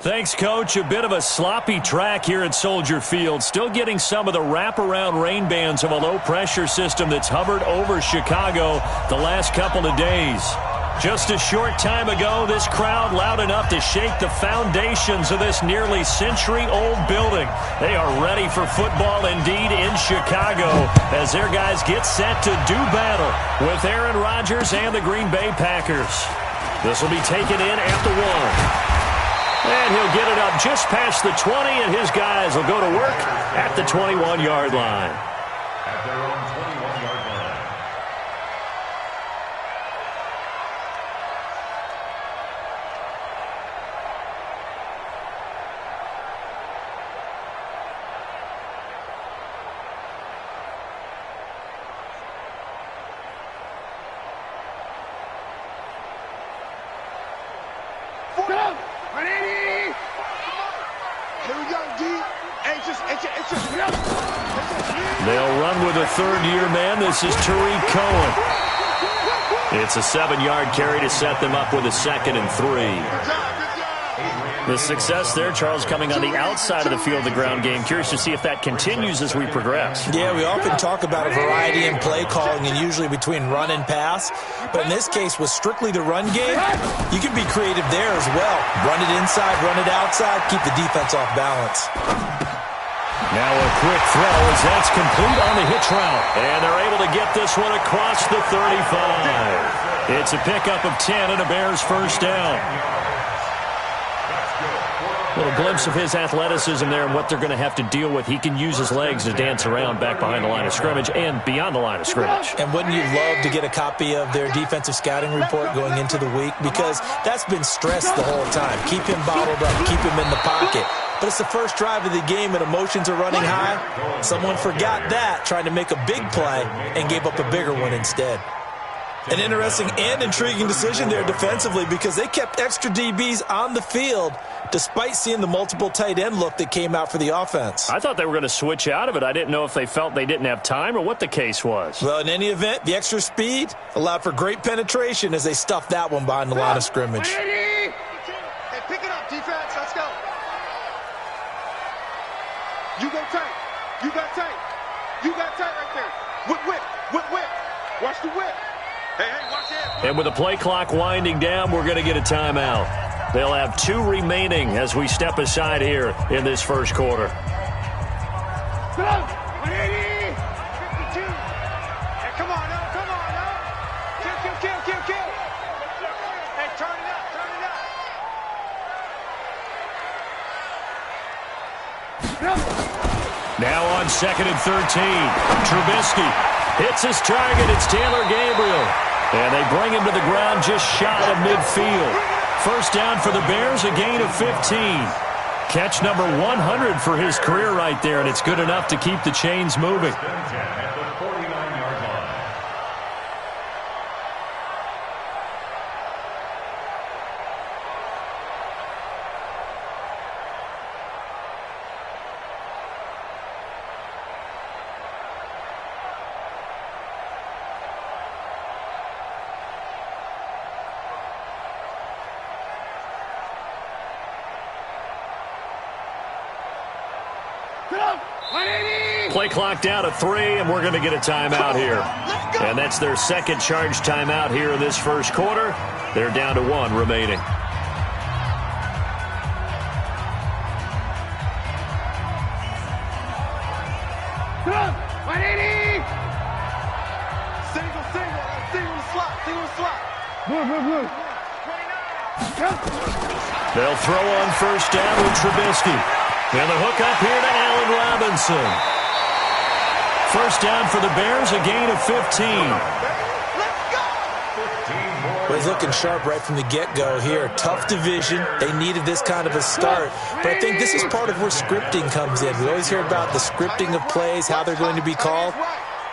Thanks, Coach. A bit of a sloppy track here at Soldier Field. Still getting some of the wraparound rain bands of a low-pressure system that's hovered over Chicago the last couple of days. Just a short time ago, this crowd loud enough to shake the foundations of this nearly century-old building. They are ready for football indeed in Chicago as their guys get set to do battle with Aaron Rodgers and the Green Bay Packers. This will be taken in at the 1. And he'll get it up just past the 20, and his guys will go to work at the 21-yard line. At their own 21-yard line. They'll run with a third-year man. This is Tariq Cohen. It's a 7-yard carry to set them up with a 2nd and 3. The success there, Charles, coming on the outside of the field, the ground game. Curious to see if that continues as we progress. Yeah, we often talk about a variety in play calling and usually between run and pass. But in this case, with strictly the run game, you can be creative there as well. Run it inside, run it outside, keep the defense off balance. Now a quick throw as that's complete on the hitch route. And they're able to get this one across the 35. It's a pickup of 10 and a Bears first down. A little glimpse of his athleticism there and what they're going to have to deal with. He can use his legs to dance around back behind the line of scrimmage and beyond the line of scrimmage. And wouldn't you love to get a copy of their defensive scouting report going into the week? Because that's been stressed the whole time. Keep him bottled up. Keep him in the pocket. But it's the first drive of the game and emotions are running high. Someone forgot that, trying to make a big play, and gave up a bigger one instead. An interesting and intriguing decision there defensively because they kept extra DBs on the field despite seeing the multiple tight end look that came out for the offense. I thought they were going to switch out of it. I didn't know if they felt they didn't have time or what the case was. Well, in any event, the extra speed allowed for great penetration as they stuffed that one behind the line of scrimmage. Hey, pick it up, defense. Let's go. You go tight. You got tight. You got tight right there. Whip. Watch the whip. Hey, watch it. And with the play clock winding down, we're going to get a timeout. They'll have 2 remaining as we step aside here in this first quarter. Go! 180! 52! Hey, come on now. Kill. Hey, turn it up. Now on 2nd and 13. Trubisky hits his target. It's Taylor Gabriel. And they bring him to the ground just shy of midfield. First down for the Bears, a gain of 15. Catch number 100 for his career right there, and it's good enough to keep the chains moving. At the 49-yard line. Play clock down to 3, and we're going to get a timeout here. And that's their second charge timeout here in this first quarter. They're down to 1 remaining. Single slot. They'll throw on first down with Trubisky. And the hook up here to Allen Robinson. First down for the Bears, a gain of 15. Well, he's looking sharp right from the get-go here. Tough division. They needed this kind of a start. But I think this is part of where scripting comes in. We always hear about the scripting of plays, how they're going to be called.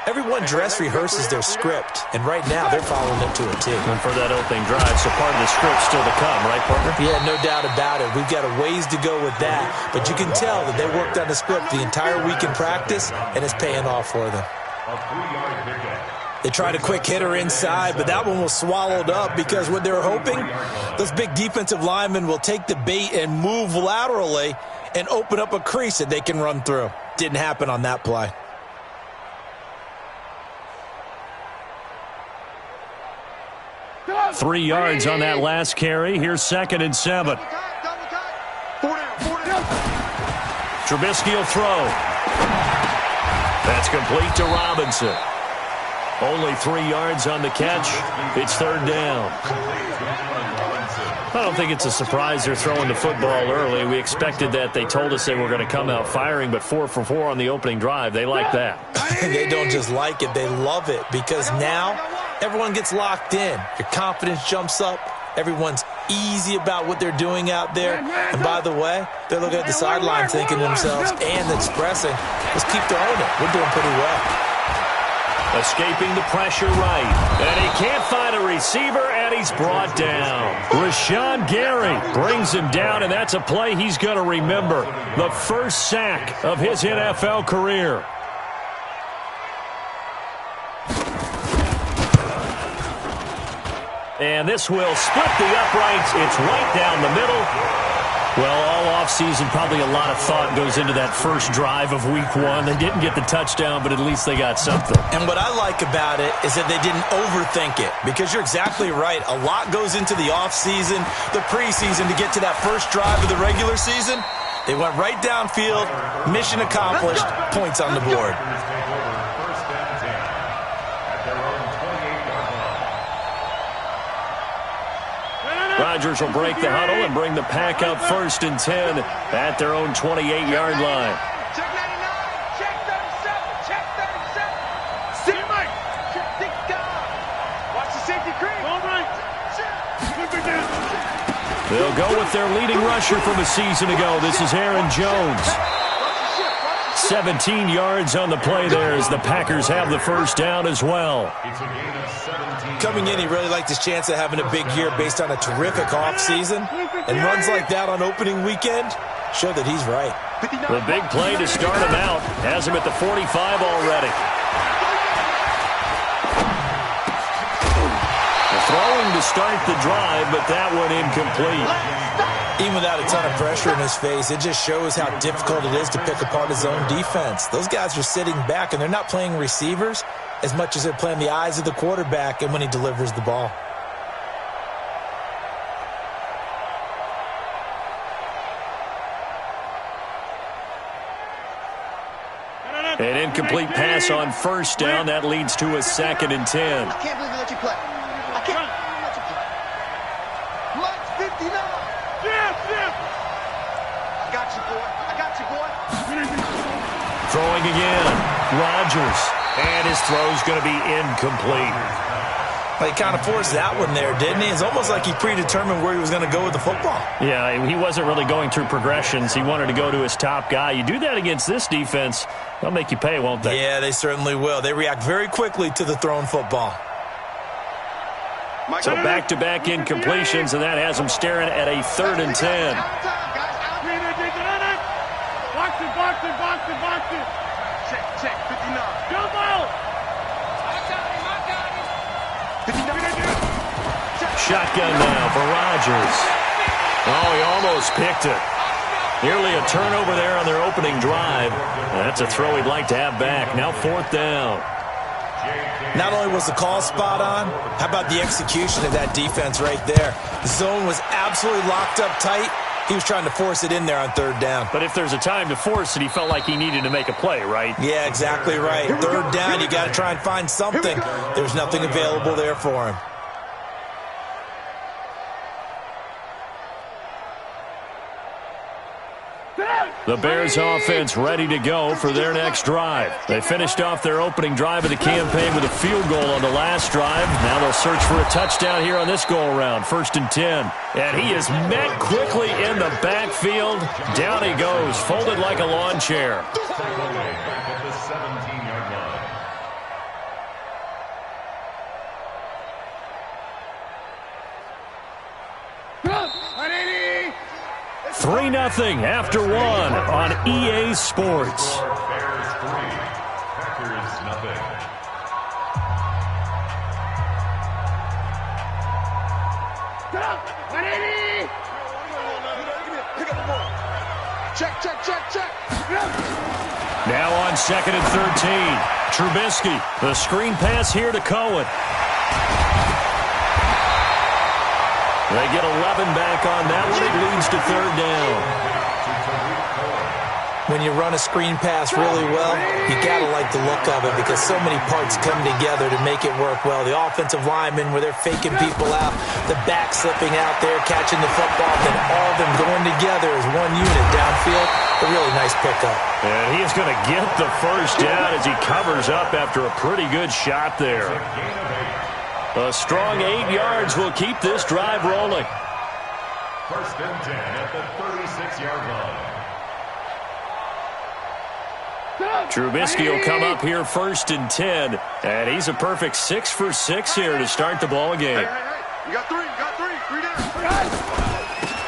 Everyone dress rehearses their script, and right now they're following it to a T. And for that opening drive, so part of the script still to come, right, partner? Yeah, no doubt about it. We've got a ways to go with that, but you can tell that they worked on the script the entire week in practice, and it's paying off for them. A 3-yard pickup. They tried a quick hitter inside, but that one was swallowed up because what they were hoping, those big defensive linemen will take the bait and move laterally and open up a crease that they can run through. Didn't happen on that play. Three yards on that last carry. Here's 2nd and 7. Trubisky will throw. That's complete to Robinson. Only 3 yards on the catch. It's 3rd down. I don't think it's a surprise they're throwing the football early. We expected that. They told us they were going to come out firing, but 4 for 4 on the opening drive. They like that. They don't just like it. They love it because now everyone gets locked in. Your confidence jumps up. Everyone's easy about what they're doing out there. And by the way, they're looking at the sideline thinking to themselves and expressing, let's keep throwing it. We're doing pretty well. Escaping the pressure right. And he can't find a receiver, and he's brought down. Rashawn Gary brings him down, and that's a play he's going to remember. The first sack of his NFL career. And this will split the uprights. It's right down the middle. Well, all offseason, probably a lot of thought goes into that first drive of Week 1. They didn't get the touchdown, but at least they got something. And what I like about it is that they didn't overthink it, because you're exactly right. A lot goes into the offseason, the preseason, to get to that first drive of the regular season. They went right downfield, mission accomplished, points on the board. Rodgers will break the huddle and bring the pack up 1st and 10 at their own 28-yard line. Check 99, check 37, check 37. Sit right. Check watch the safety cream. All right. They'll go with their leading rusher from a season ago. This is Aaron Jones. 17 yards on the play there as the Packers have the first down as well. Coming in, he really liked his chance of having a big year based on a terrific offseason. And runs like that on opening weekend show that he's right. The big play to start him out has him at the 45 already. Throwing to start the drive, but that one incomplete. Even without a ton of pressure in his face, it just shows how difficult it is to pick apart his own defense. Those guys are sitting back, and they're not playing receivers as much as they're playing the eyes of the quarterback and when he delivers the ball. An incomplete pass on first down. That leads to a 2nd and 10. I can't believe they let you play. I can't believe they let you play. Let's 59. Yes, yes. I got you, boy. I got you, boy. Throwing again. Rodgers. And his throw's going to be incomplete. Well, he kind of forced that one there, didn't he? It's almost like he predetermined where he was going to go with the football. Yeah, he wasn't really going through progressions. He wanted to go to his top guy. You do that against this defense, they'll make you pay, won't they? Yeah, they certainly will. They react very quickly to the thrown football. So back-to-back incompletions, and that has him staring at a 3rd and 10. Box it. Check, 59. Jump out! Shotgun now for Rodgers. Oh, he almost picked it. Nearly a turnover there on their opening drive. That's a throw he'd like to have back. Now 4th down. Not only was the call spot on, how about the execution of that defense right there? The zone was absolutely locked up tight. He was trying to force it in there on 3rd down. But if there's a time to force it, he felt like he needed to make a play, right? Yeah, exactly right. 3rd down, you got to try and find something. There's nothing available there for him. The Bears offense ready to go for their next drive. They finished off their opening drive of the campaign with a field goal on the last drive. Now they'll search for a touchdown here on this go-around. 1st and 10. And he is met quickly in the backfield. Down he goes, folded like a lawn chair. At the 17-yard line. 3-0 after 1 on EA Sports. Bears 3, Packers 0. Check. Now on 2nd and 13. Trubisky, the screen pass here to Cohen. They get 11 back on that one. It leads to 3rd down. When you run a screen pass really well, you got to like the look of it because so many parts come together to make it work well. The offensive linemen, where they're faking people out, the back slipping out there, catching the football, and all of them going together as one unit downfield. A really nice pickup. And he is going to get the first down as he covers up after a pretty good shot there. A strong 8 yards will keep this drive rolling. 1st and 10 at the 36-yard line. Trubisky will come up here 1st and 10, and he's a perfect 6 for 6 here to start the ball game. Hey. You got three down.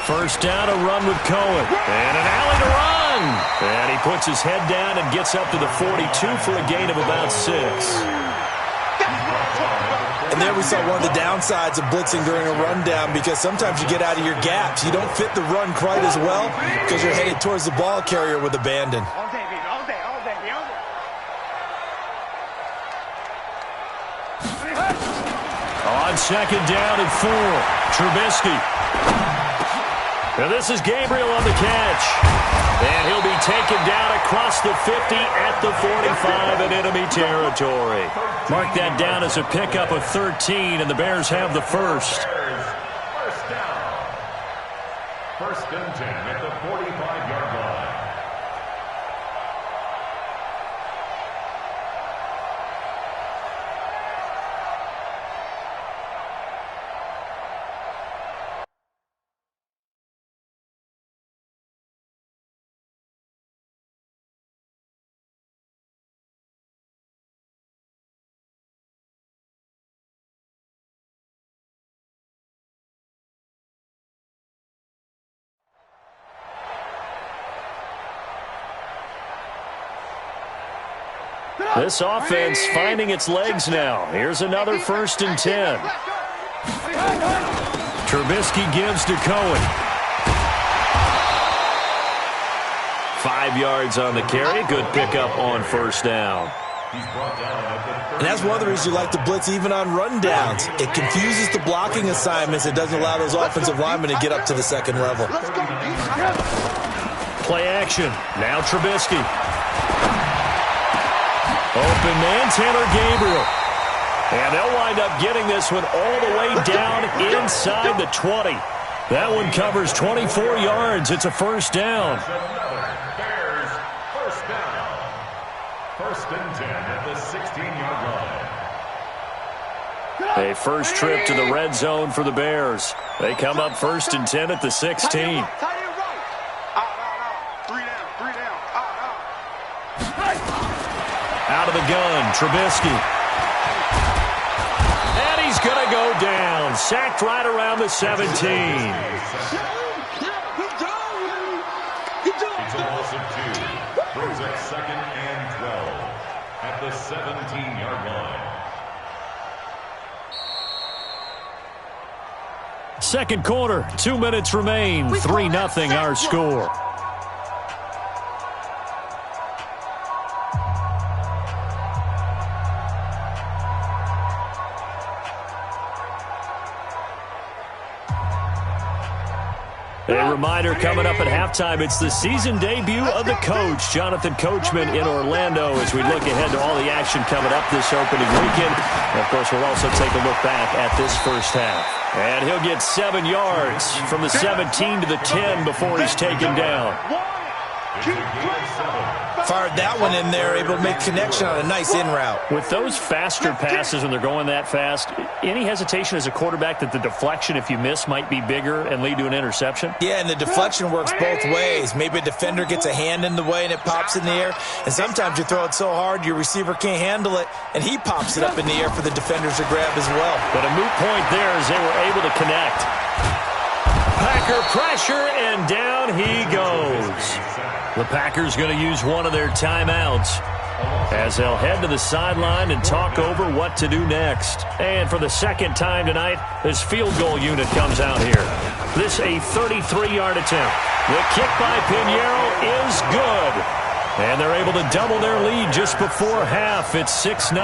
1st down, a run with Cohen, and an alley to run. And he puts his head down and gets up to the 42 for a gain of about 6. And there we saw one of the downsides of blitzing during a rundown because sometimes you get out of your gaps. You don't fit the run quite as well because you're headed towards the ball carrier with abandon. All day. On 2nd down and 4, Trubisky. And this is Gabriel on the catch. And he'll be taken down across the 50 at the 45 in enemy territory. Mark that down as a pickup of 13, and the Bears have the first. First down. 1st and 10 at the 45-yard line. This offense finding its legs now. Here's another 1st and 10. Trubisky gives to Cohen. 5 yards on the carry. Good pickup on 1st down. And that's one of the reasons you like to blitz even on rundowns. It confuses the blocking assignments. It doesn't allow those offensive linemen to get up to the 2nd level. Play action. Now Trubisky. Open man, Taylor Gabriel. And they'll wind up getting this one all the way down inside the 20. That one covers 24 yards. It's a 1st down. Bears, 1st down. 1st and 10 at the 16-yard line. A first trip to the red zone for the Bears. They come up 1st and 10 at the 16. Out of the gun, Trubisky. And he's going to go down. Sacked right around the 17. It's a loss of 2. Brings up 2nd and 12 at the 17-yard line. Second quarter, 2 minutes remain. 3-0 our score. A reminder coming up at halftime, it's the season debut of the coach, Jonathan Coachman, in Orlando, as we look ahead to all the action coming up this opening weekend. And of course, we'll also take a look back at this first half. And he'll get 7 yards from the 17 to the 10 before he's taken down. Fired that one in there, able to make connection on a nice in route. With those faster passes when they're going that fast, any hesitation as a quarterback that the deflection, if you miss, might be bigger and lead to an interception? Yeah, and the deflection works both ways. Maybe a defender gets a hand in the way and it pops in the air. And sometimes you throw it so hard your receiver can't handle it, and he pops it up in the air for the defenders to grab as well. But a moot point there as they were able to connect. Packer pressure, and down he goes. The Packers going to use one of their timeouts. as they'll head to the sideline and talk over what to do next. And for the second time tonight, this field goal unit comes out here. This a 33-yard attempt. The kick by Pinheiro is good. And they're able to double their lead just before half. It's 6-0.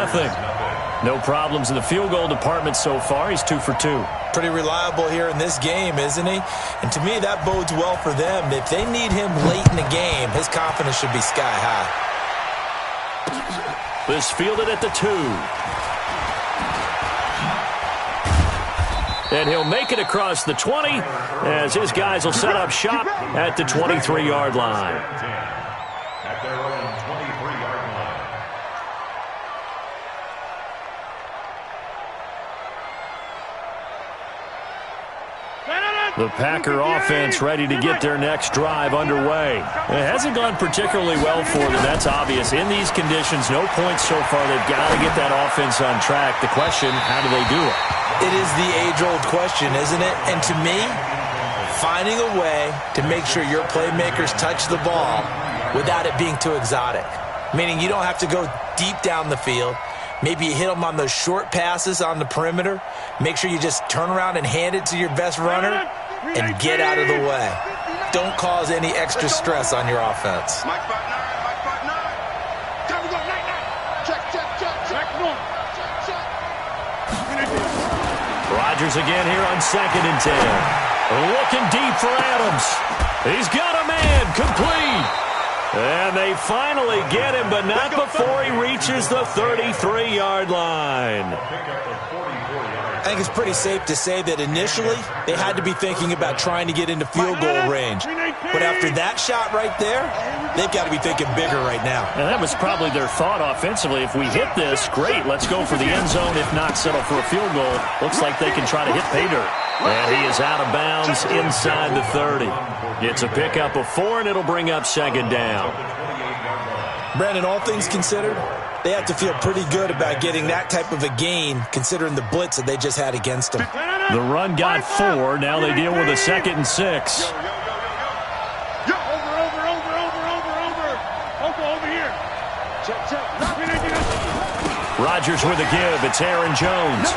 No problems in the field goal department so far. He's 2 for 2. Pretty reliable here in this game, isn't he? And to me, that bodes well for them. If they need him late in the game, his confidence should be sky high. This fielded at the 2. And he'll make it across the 20 as his guys will set up shop at the 23-yard line. At their own 23-yard line. The Packer offense ready to get their next drive underway. It hasn't gone particularly well for them. That's obvious. In these conditions, no points so far. They've got to get that offense on track. The question, how do they do it? It is the age-old question, isn't it? And to me, finding a way to make sure your playmakers touch the ball without it being too exotic. Meaning you don't have to go deep down the field. Maybe you hit them on those short passes on the perimeter. Make sure you just turn around and hand it to your best runner and get out of the way. Don't cause any extra stress on your offense. Mike 5-9, Mike 5-9. Time to go, 9-9. Check, check, check, check. Check, check. Rodgers again here on 2nd and 10. Looking deep for Adams. He's got a man, complete. And they finally get him, but not before he reaches the 33-yard line. I think it's pretty safe to say that initially they had to be thinking about trying to get into field goal range. But after that shot right there, they've got to be thinking bigger right now. And that was probably their thought offensively. If we hit this, great, let's go for the end zone. If not, settle for a field goal. Looks like they can try to hit pay dirt. And he is out of bounds inside the 30. It's a pickup of 4, and it'll bring up 2nd down. Brandon, all things considered, they have to feel pretty good about getting that type of a gain considering the blitz that they just had against them. The run got 4. Now they deal with a 2nd and 6. Over here. Check, check. Rodgers with a give. It's Aaron Jones.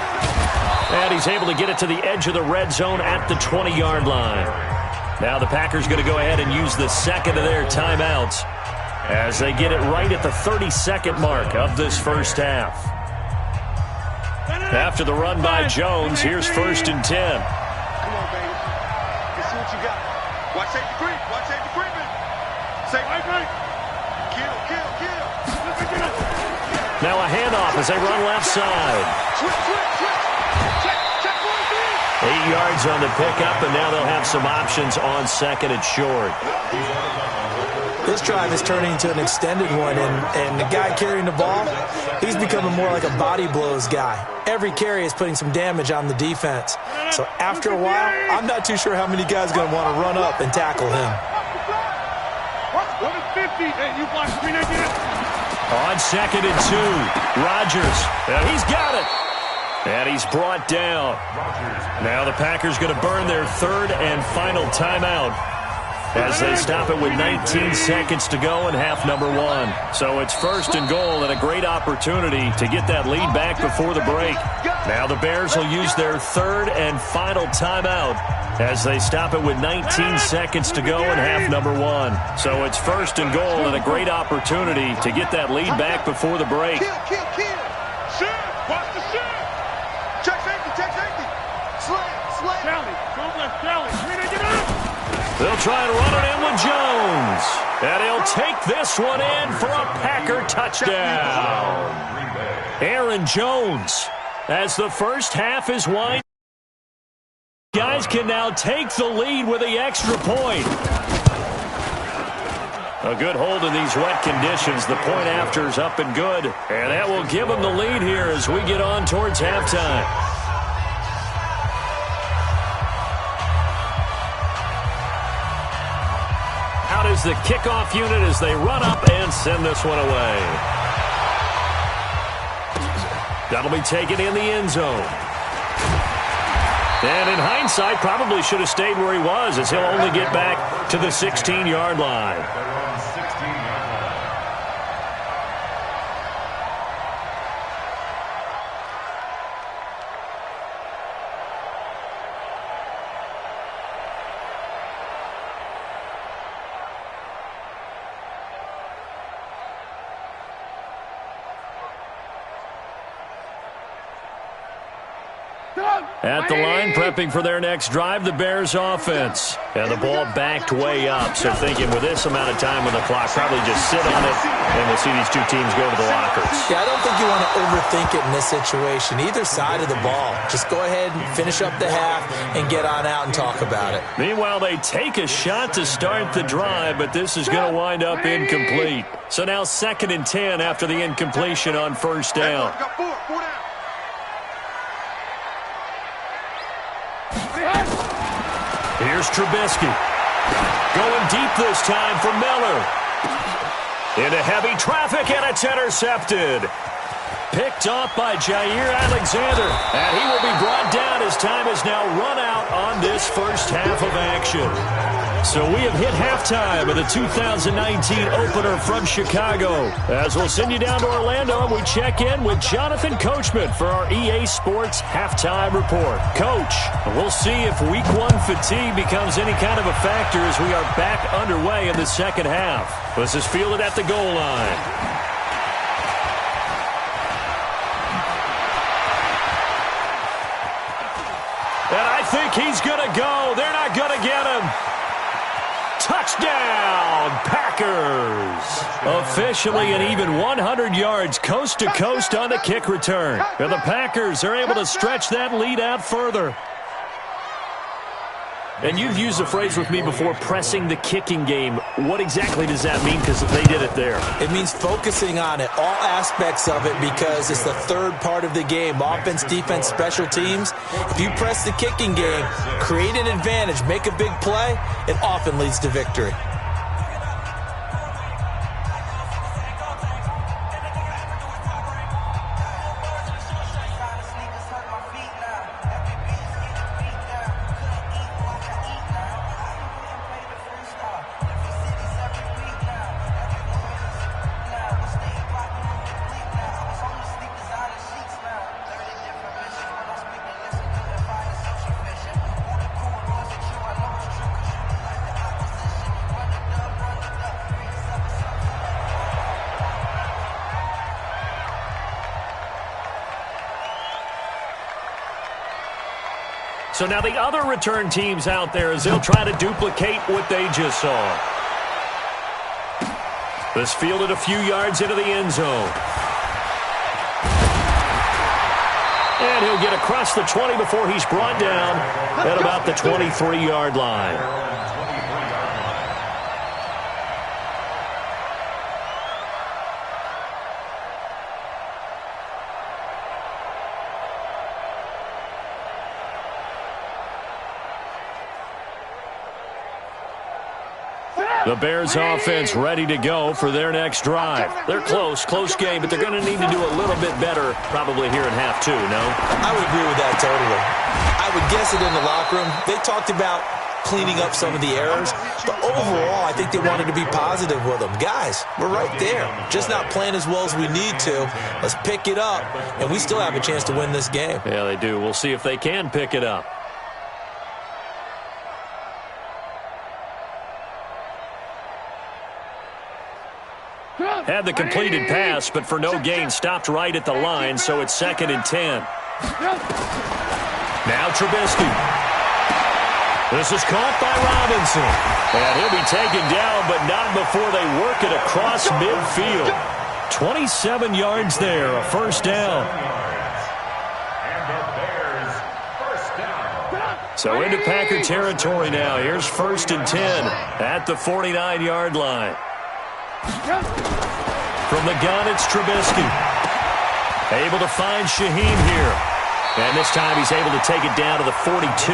And he's able to get it to the edge of the red zone at the 20-yard line. Now the Packers going to go ahead and use the second of their timeouts as they get it right at the 32nd mark of this first half. After the run by Jones, here's 1st and 10. Come on, baby. Let's see what you got. Watch safety creep. Watch safety creeping. Safety creep. Kill, kill, kill. Now a handoff as they run left side. Switch, switch, switch. Check, check, 8 yards on the pickup, and now they'll have some options on 2nd and short. This drive is turning into an extended one, and the guy carrying the ball, he's becoming more like a body blows guy. Every carry is putting some damage on the defense. So after a while, I'm not too sure how many guys are going to want to run up and tackle him. On 2nd and 2, Rodgers. He's got it. And he's brought down. Now the Packers going to burn their 3rd and final timeout as they stop it with 19 seconds to go in half number 1. So it's 1st and goal and a great opportunity to get that lead back before the break. Now the Bears will use their 3rd and final timeout as they stop it with 19 seconds to go in half number 1. So it's 1st and goal and a great opportunity to get that lead back before the break. Kill, kill, kill. Shoot. Watch the shoot. Check safety, check safety. Slam, slam. Charlie, go left, Charlie. They'll try and run it in with Jones. And he'll take this one in for a Packer touchdown. Aaron Jones, as the first half is winding, guys can now take the lead with the extra point. A good hold in these wet conditions. The point after is up and good. And that will give them the lead here as we get on towards halftime. Out is the kickoff unit as they run up and send this one away. That'll be taken in the end zone. And in hindsight, probably should have stayed where he was as he'll only get back to the 16-yard line. At the line, prepping for their next drive, the Bears offense. And the ball backed way up, so thinking with this amount of time on the clock, probably just sit on it, and we'll see these two teams go to the lockers. Yeah, I don't think you want to overthink it in this situation. Either side of the ball. Just go ahead and finish up the half and get on out and talk about it. Meanwhile, they take a shot to start the drive, but this is going to wind up incomplete. So now 2nd and 10 after the incompletion on first down. Here's Trubisky. Going deep this time for Miller. Into heavy traffic, and it's intercepted. Picked off by Jair Alexander. And he will be brought down as time is now run out on this first half of action. So we have hit halftime of the 2019 opener from Chicago. As we'll send you down to Orlando, and we check in with Jonathan Coachman for our EA Sports Halftime Report. Coach, we'll see if Week 1 fatigue becomes any kind of a factor as we are back underway in the second half. This is fielded at the goal line. And I think he's going to go. They're not going to get him. Touchdown, Packers. Officially an even 100 yards coast to coast on the kick return. And the Packers are able to stretch that lead out further. And you've used the phrase with me before, pressing the kicking game. What exactly does that mean? Because they did it there. It means focusing on it, all aspects of it, because it's the third part of the game. Offense, defense, special teams. If you press the kicking game, create an advantage, make a big play, it often leads to victory. So now the other return teams out there as they'll try to duplicate what they just saw. This fielded a few yards into the end zone. And he'll get across the 20 before he's brought down at about the 23-yard line. The Bears offense ready to go for their next drive. They're close game, but they're going to need to do a little bit better probably here in half two, no? I would agree with that totally. I would guess it in the locker room. They talked about cleaning up some of the errors, but overall I think they wanted to be positive with them. Guys, we're right there. Just not playing as well as we need to. Let's pick it up, and we still have a chance to win this game. Yeah, they do. We'll see if they can pick it up. Had the completed pass, but for no gain, stopped right at the line, so it's 2nd and 10. Now Trubisky. This is caught by Robinson. And he'll be taken down, but not before they work it across midfield. 27 yards there, a first down. So into Packer territory now. Here's 1st and 10 at the 49-yard line. From the gun, it's Trubisky. Able to find Shaheen here. And this time he's able to take it down to the 42.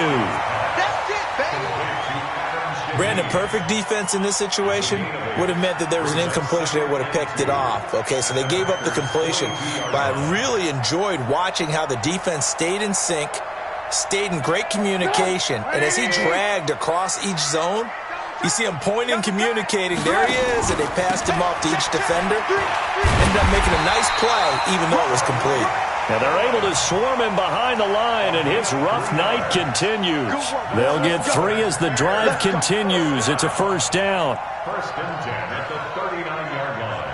Brandon, perfect defense in this situation would have meant that there was an incompletion that would have picked it off. Okay, so they gave up the completion. But I really enjoyed watching how the defense stayed in sync, stayed in great communication, and as he dragged across each zone, you see him pointing, communicating. There he is, and they passed him off to each defender. Ended up making a nice play, even though it was complete. And they're able to swarm him behind the line, and his rough night continues. They'll get 3 as the drive continues. It's a first down. 1st and 10 at the 39-yard line.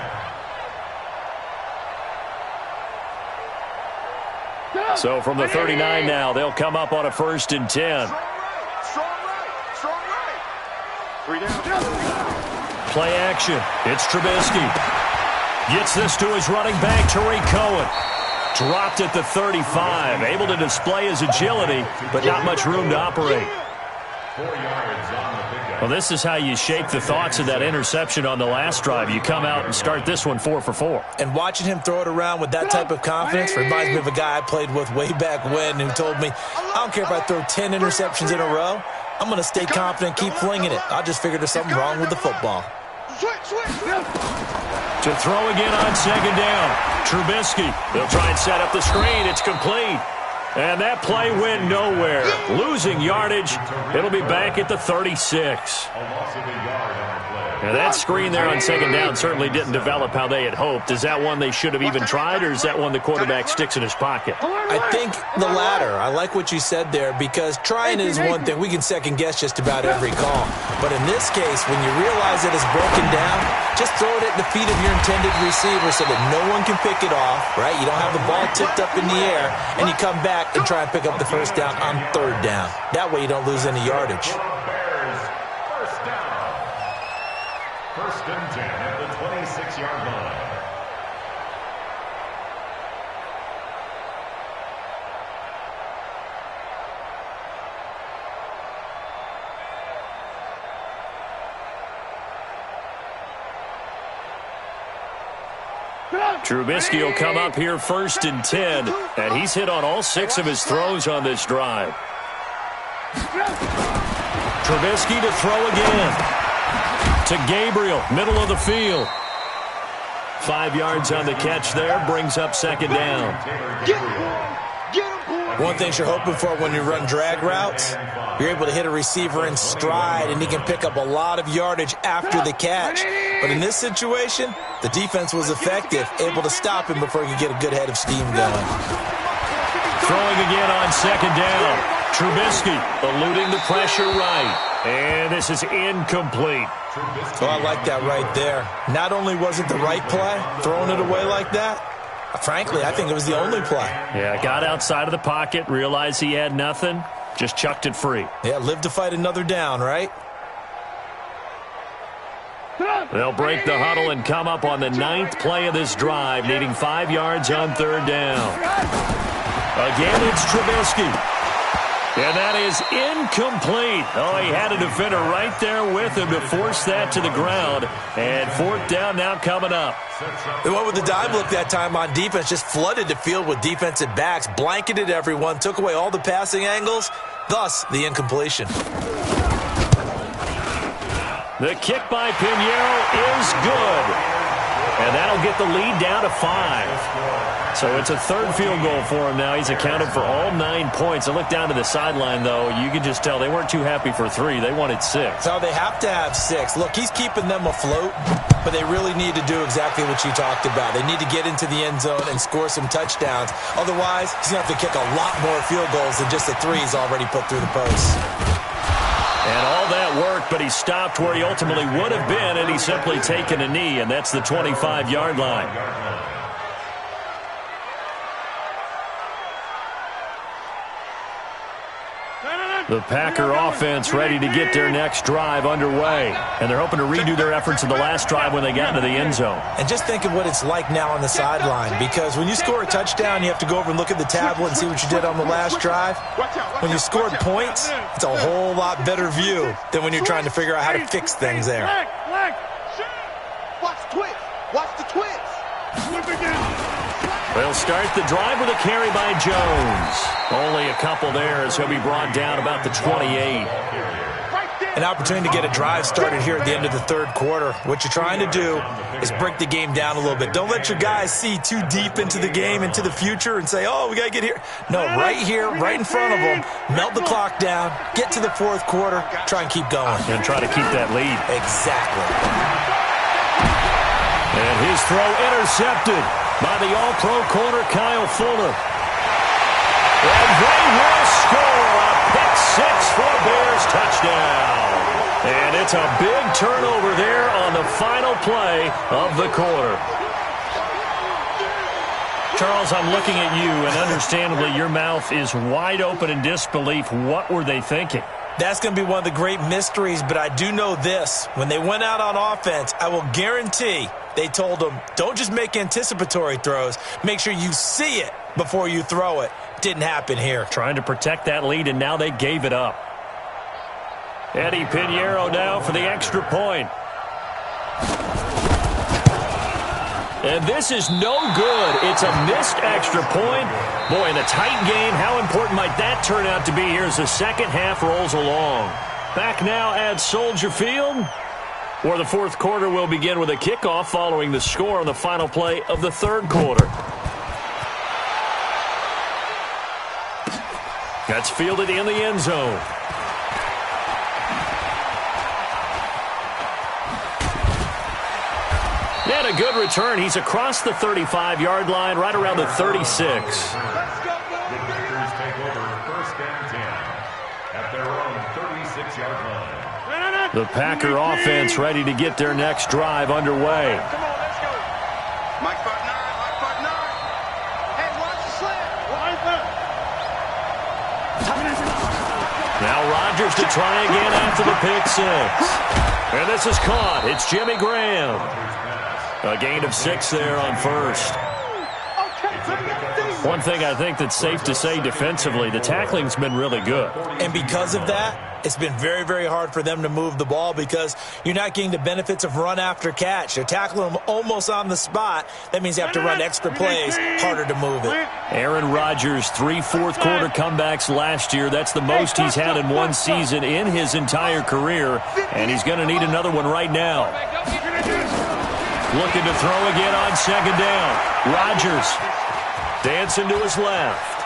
So from the 39 now, they'll come up on a 1st and 10. Strong right. 3 down. Play action. It's Trubisky. Gets this to his running back, Tariq Cohen. Dropped at the 35. Able to display his agility, but not much room to operate. 4 yards on the pickup. Well, this is how you shape the thoughts of that interception on the last drive. You come out and start this one 4 for 4. And watching him throw it around with that type of confidence reminds me of a guy I played with way back when who told me, I don't care if I throw 10 interceptions in a row. I'm going to stay confident, keep flinging it. I just figured there's something wrong with the football. To throw again on 2nd down. Trubisky. They'll try and set up the screen. It's complete. And that play went nowhere. Losing yardage. It'll be back at the 36. A loss of a yard on the play. Now that screen there on 2nd down certainly didn't develop how they had hoped. Is that one they should have even tried, or is that one the quarterback sticks in his pocket? I think the latter. I like what you said there, because trying is one thing. We can second guess just about every call. But in this case, when you realize that it's broken down, just throw it at the feet of your intended receiver so that no one can pick it off, right? You don't have the ball tipped up in the air, and you come back and try and pick up the 1st down on 3rd down. That way you don't lose any yardage. Bears, 1st down. 1st and 10 at the 26-yard line. Trubisky will come up here 1st and 10, and he's hit on all 6 of his throws on this drive. Trubisky to throw again. To Gabriel, middle of the field. 5 yards on the catch there, brings up 2nd down. One thing you're hoping for when you run drag routes, you're able to hit a receiver in stride, and he can pick up a lot of yardage after the catch. But in this situation, the defense was effective, able to stop him before he could get a good head of steam going. Throwing again on 2nd down. Trubisky eluding the pressure right. And this is incomplete. So I like that right there. Not only was it the right play, throwing it away like that, frankly, I think it was the only play. Yeah, got outside of the pocket, realized he had nothing, just chucked it free. Yeah, live to fight another down, right? They'll break the huddle and come up on the 9th play of this drive, needing 5 yards on 3rd down. Again, it's Trubisky. And that is incomplete. Oh, he had a defender right there with him to force that to the ground. And 4th down now coming up. They went with the dime look that time on defense, just flooded the field with defensive backs, blanketed everyone, took away all the passing angles, thus the incompletion. The kick by Pinheiro is good. And that'll get the lead down to 5. So it's a 3rd field goal for him now. He's accounted for all 9 points. I look down to the sideline, though. You can just tell they weren't too happy for 3. They wanted 6. So they have to have 6. Look, he's keeping them afloat, but they really need to do exactly what you talked about. They need to get into the end zone and score some touchdowns. Otherwise, he's going to have to kick a lot more field goals than just the 3 he's already put through the post. And all that worked, but he stopped where he ultimately would have been, and he's simply taken a knee, and that's the 25-yard line. The Packer offense ready to get their next drive underway. And they're hoping to redo their efforts in the last drive when they got into the end zone. And just think of what it's like now on the sideline, because when you score a touchdown, you have to go over and look at the tablet and see what you did on the last drive. When you scored points, it's a whole lot better view than when you're trying to figure out how to fix things there. Watch the twist. Watch the twist. They'll start the drive with a carry by Jones. Only a couple there as he'll be brought down about the 28. An opportunity to get a drive started here at the end of the 3rd quarter. What you're trying to do is break the game down a little bit. Don't let your guys see too deep into the game, into the future, and say, oh, we got to get here. No, right here, right in front of them, melt the clock down, get to the 4th quarter, try and keep going. And try to keep that lead. Exactly. And his throw intercepted by the All-Pro corner, Kyle Fuller. And they will score a pick-6 for a Bears touchdown. And it's a big turnover there on the final play of the quarter. Charles, I'm looking at you, and understandably, your mouth is wide open in disbelief. What were they thinking? That's going to be one of the great mysteries, but I do know this. When they went out on offense, I will guarantee they told them, don't just make anticipatory throws. Make sure you see it before you throw it. Didn't happen here. Trying to protect that lead, and now they gave it up. Eddie Pinheiro now for the extra point. And this is no good. It's a missed extra point. Boy, in a tight game, how important might that turn out to be here as the second half rolls along? Back now at Soldier Field, where the fourth quarter will begin with a kickoff following the score on the final play of the third quarter. That's fielded in the end zone. And a good return. He's across the 35-yard line, right around the 36. The Packers take over first and 10 at their own 36-yard line. The Packer offense ready to get their next drive underway. Come on, let's go. Mike Partner. Hey, watch the slant. Now Rodgers to try again after the pick six. And this is caught. It's Jimmy Graham. A gain of 6 there on first. One thing I think that's safe to say defensively, the tackling's been really good. And because of that, it's been very, very hard for them to move the ball because you're not getting the benefits of run after catch. They're tackling them almost on the spot. That means you have to run extra plays, harder to move it. Aaron Rodgers, 3 fourth-quarter comebacks last year. That's the most he's had in one season in his entire career, and he's going to need another one right now. Looking to throw again on second down. Rodgers dancing to his left.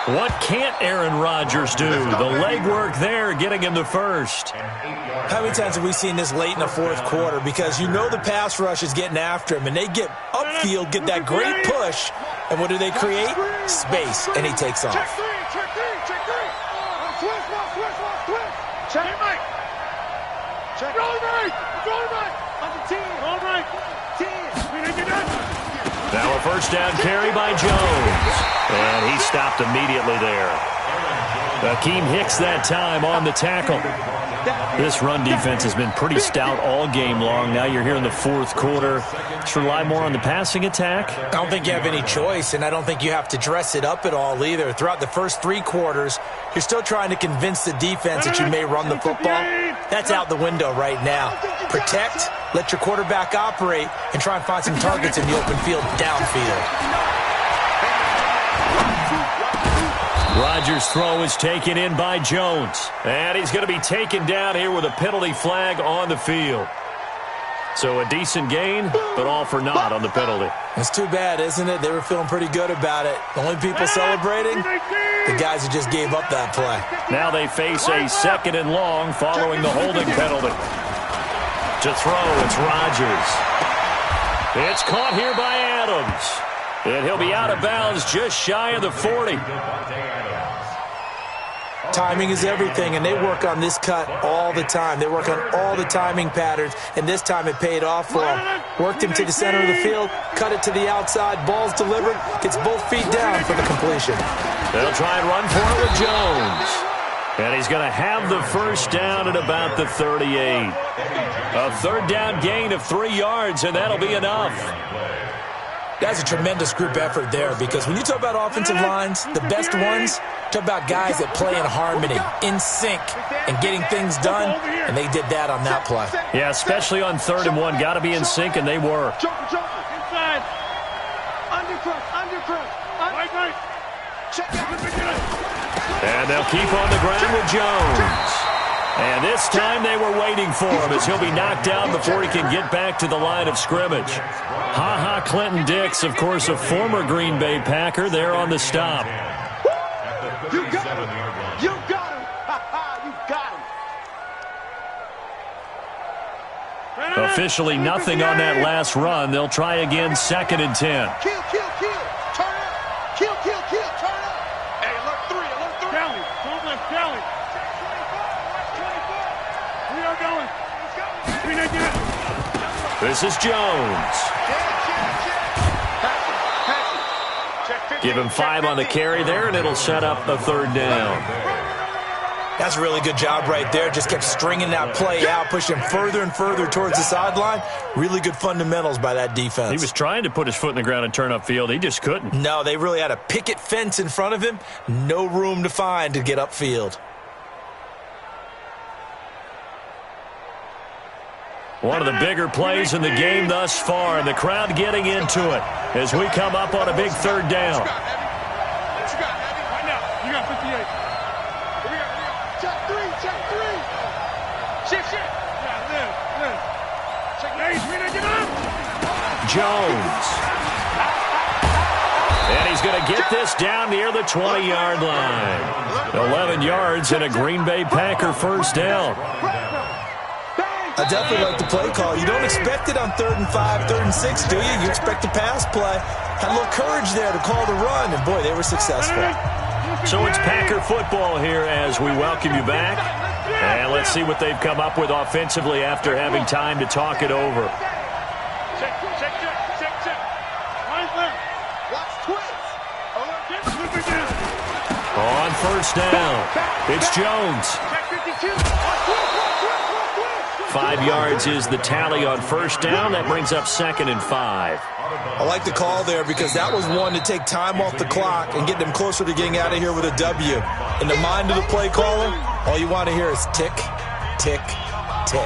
What can't Aaron Rodgers do? The legwork there getting him the first. How many times have we seen this late in the fourth quarter? Because you know the pass rush is getting after him, and they get upfield, get that great push, and what do they create? Space, and he takes off. Check three. Check. Roll right. On the 10. All right. 10. Now a first down carry by Jones. And he stopped immediately there. Akeem Hicks that time on the tackle. This run defense has been pretty stout all game long. Now you're here in the fourth quarter. Just rely more on the passing attack. I don't think you have any choice, and I don't think you have to dress it up at all either. Throughout the first 3 quarters, you're still trying to convince the defense that you may run the football. That's out the window right now. Protect, let your quarterback operate, and try and find some targets in the open field downfield. Rodgers' throw is taken in by Jones. And he's going to be taken down here with a penalty flag on the field. So a decent gain, but all for naught on the penalty. It's too bad, isn't it? They were feeling pretty good about it. The only people celebrating, the guys who just gave up that play. Now they face a second and long following the holding penalty. To throw, it's Rodgers. It's caught here by Adams. And he'll be out of bounds just shy of the 40. Timing is everything, and they work on this cut all the time. They work on all the timing patterns, and this time it paid off for them. Worked him to the center of the field, cut it to the outside, ball's delivered, gets both feet down for the completion. They'll try and run for it with Jones. And he's going to have the first down at about the 38. A third down gain of 3 yards, and that'll be enough. That's a tremendous group effort there because when you talk about offensive lines, the best ones, talk about guys that play in harmony, in sync, and getting things done, and they did that on that play. Yeah, especially on 3rd and 1. Got to be in sync, and they were. Inside. Undercross. Right. Check out. And they'll keep on the ground with Jones. And this time they were waiting for him as he'll be knocked down before he can get back to the line of scrimmage. Ha-ha Clinton Dix, of course, a former Green Bay Packer, there on the stop. You got him. Ha-ha, you got him. Officially nothing on that last run. They'll try again, 2nd and 10. Kill. Turn up. Kill. Turn up. Hey, alert 3. Kelly. Don't let Kelly. We are going. This is Jones. Give him 5 on the carry there, and it'll set up a 3rd down. That's a really good job right there. Just kept stringing that play out, pushing further and further towards the sideline. Really good fundamentals by that defense. He was trying to put his foot in the ground and turn upfield. He just couldn't. No, they really had a picket fence in front of him. No room to find to get upfield. One of the bigger plays in the game thus far, and the crowd getting into it as we come up on a big 3rd down. Jones. And he's going to get this down near the 20-yard line. 11 yards and a Green Bay Packer 1st down. I definitely like the play call. You don't expect it on 3rd and 5, 3rd and 6, do you? You expect a pass play. Had a little courage there to call the run, and boy, they were successful. So it's Packer football here as we welcome you back. And let's see what they've come up with offensively after having time to talk it over. On 1st down, it's Jones. 5 yards is the tally on 1st down. That brings up 2nd and 5. I like the call there because that was one to take time off the clock and get them closer to getting out of here with a W. In the mind of the play caller, all you want to hear is tick, tick, tick.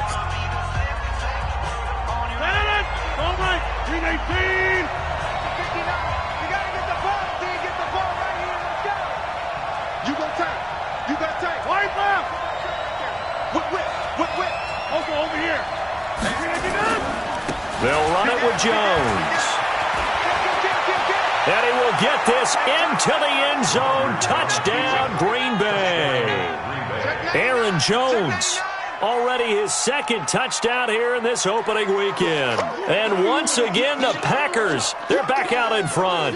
They'll run it with Jones. And he will get this into the end zone. Touchdown, Green Bay. Aaron Jones, already his 2nd touchdown here in this opening weekend. And once again, the Packers, they're back out in front.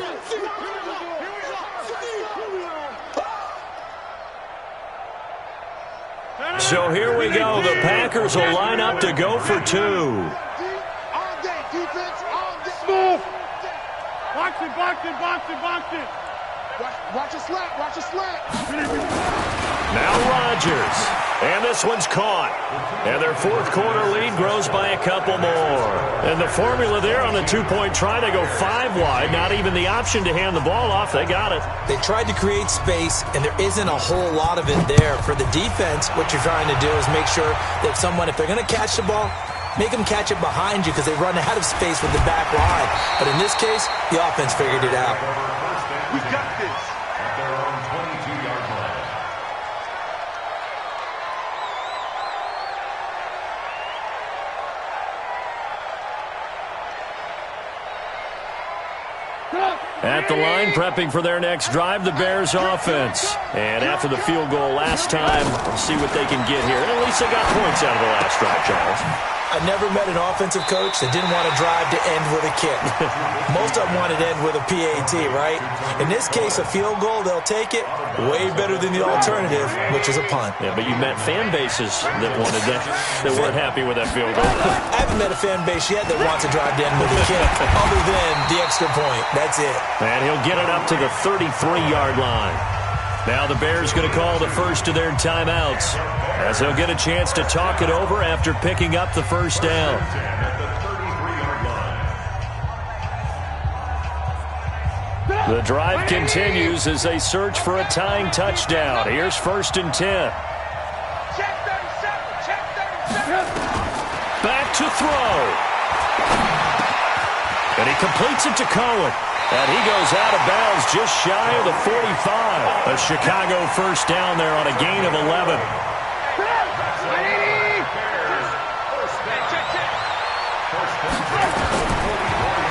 So here we go. The Packers will line up to go for 2. Box it. Watch a slant. Now Rodgers. And this one's caught. And their 4th quarter lead grows by a couple more. And the formula there on the 2-point try, they go 5 wide. Not even the option to hand the ball off. They got it. They tried to create space, and there isn't a whole lot of it there. For the defense, what you're trying to do is make sure that if they're going to catch the ball, make them catch it behind you because they run out of space with the back line. But in this case, the offense figured it out. We've got this. At their own 22-yard line. At the line, prepping for their next drive, the Bears offense. And after the field goal last time, we'll see what they can get here. And at least they got points out of the last drive, Charles. I never met an offensive coach that didn't want to drive to end with a kick. Most of them wanted to end with a PAT, right? In this case, a field goal, they'll take it. Way better than the alternative, which is a punt. Yeah, but you met fan bases that wanted that, that weren't happy with that field goal. I haven't met a fan base yet that wants to drive to end with a kick, other than the extra point. That's it. And he'll get it up to the 33-yard line. Now the Bears going to call the first of their timeouts as they'll get a chance to talk it over after picking up the 1st down. The drive continues as they search for a tying touchdown. Here's 1st and 10. Back to throw. And he completes it to Cohen. And he goes out of bounds just shy of the 45. A Chicago 1st down there on a gain of 11.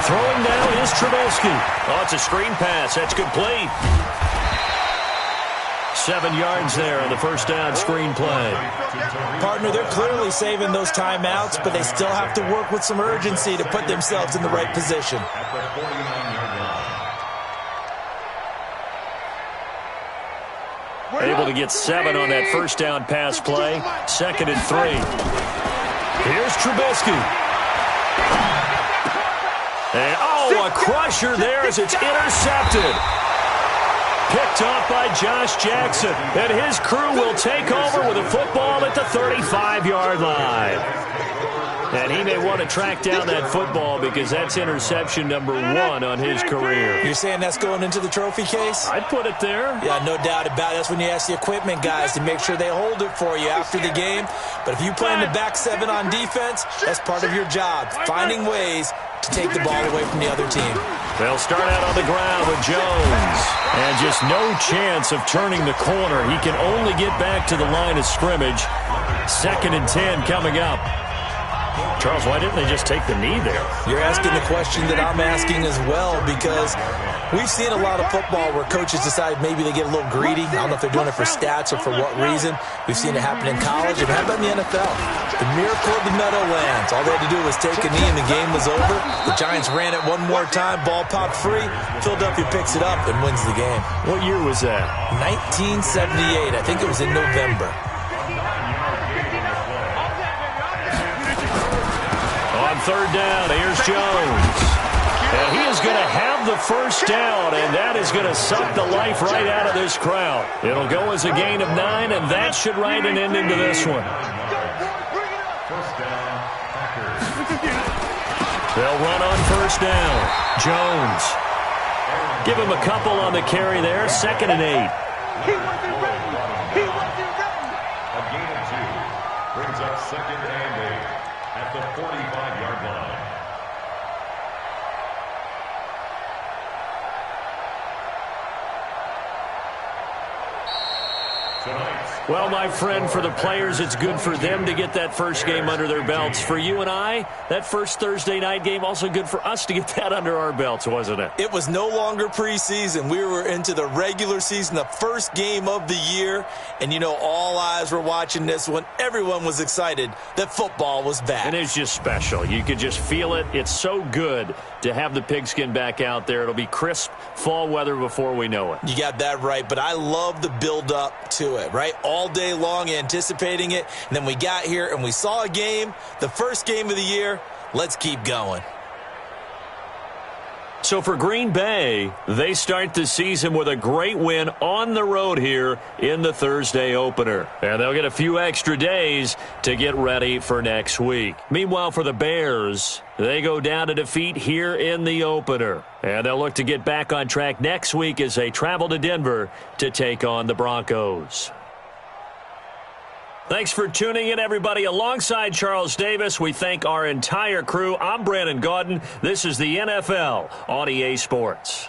Throwing now is Trubisky. Oh, it's a screen pass. That's complete. 7 yards there on the 1st down screen play. Partner, they're clearly saving those timeouts, but they still have to work with some urgency to put themselves in the right position. Able to get 7 on that 1st down pass play. 2nd and 3. Here's Trubisky. And, oh, a crusher there as it's intercepted. Picked off by Josh Jackson. And his crew will take over with a football at the 35-yard line. And he may want to track down that football because that's interception number 1 on his career. You're saying that's going into the trophy case? I'd put it there. Yeah, no doubt about it. That's when you ask the equipment guys to make sure they hold it for you after the game. But if you play in the back 7 on defense, that's part of your job, finding ways to take the ball away from the other team. They'll start out on the ground with Jones. And just no chance of turning the corner. He can only get back to the line of scrimmage. 2nd and 10 coming up. Charles, why didn't they just take the knee there? You're asking the question that I'm asking as well, because we've seen a lot of football where coaches decide maybe they get a little greedy. I don't know if they're doing it for stats or for what reason. We've seen it happen in college. It happened in the NFL. The miracle of the Meadowlands. All they had to do was take a knee and the game was over. The Giants ran it one more time. Ball popped free. Philadelphia picks it up and wins the game. What year was that? 1978. I think it was in November. On 3rd down, here's Jones. And he is going to have the first down, and that is going to suck the life right out of this crowd. It'll go as a gain of 9, and that should write an end into this one. First down, Packers. They'll run on 1st down. Jones. Give him a couple on the carry there. 2nd and 8. He wasn't ready. He wasn't ready. A gain of 2 brings up 2nd and 8 at the 45-yard line. Well, my friend, for the players, it's good for them to get that first game under their belts. For you and I, that first Thursday night game, also good for us to get that under our belts, wasn't it? It was no longer preseason. We were into the regular season, the first game of the year. And, you know, all eyes were watching this one. Everyone was excited that football was back. And it's just special. You could just feel it. It's so good to have the pigskin back out there. It'll be crisp fall weather before we know it. You got that right, but I love the build-up to it, right? All day long anticipating it, and then we got here and we saw a game, the first game of the year. Let's keep going. So for Green Bay, they start the season with a great win on the road here in the Thursday opener. And they'll get a few extra days to get ready for next week. Meanwhile, for the Bears, they go down to defeat here in the opener. And they'll look to get back on track next week as they travel to Denver to take on the Broncos. Thanks for tuning in, everybody. Alongside Charles Davis, we thank our entire crew. I'm Brandon Gaudin. This is the NFL on EA Sports.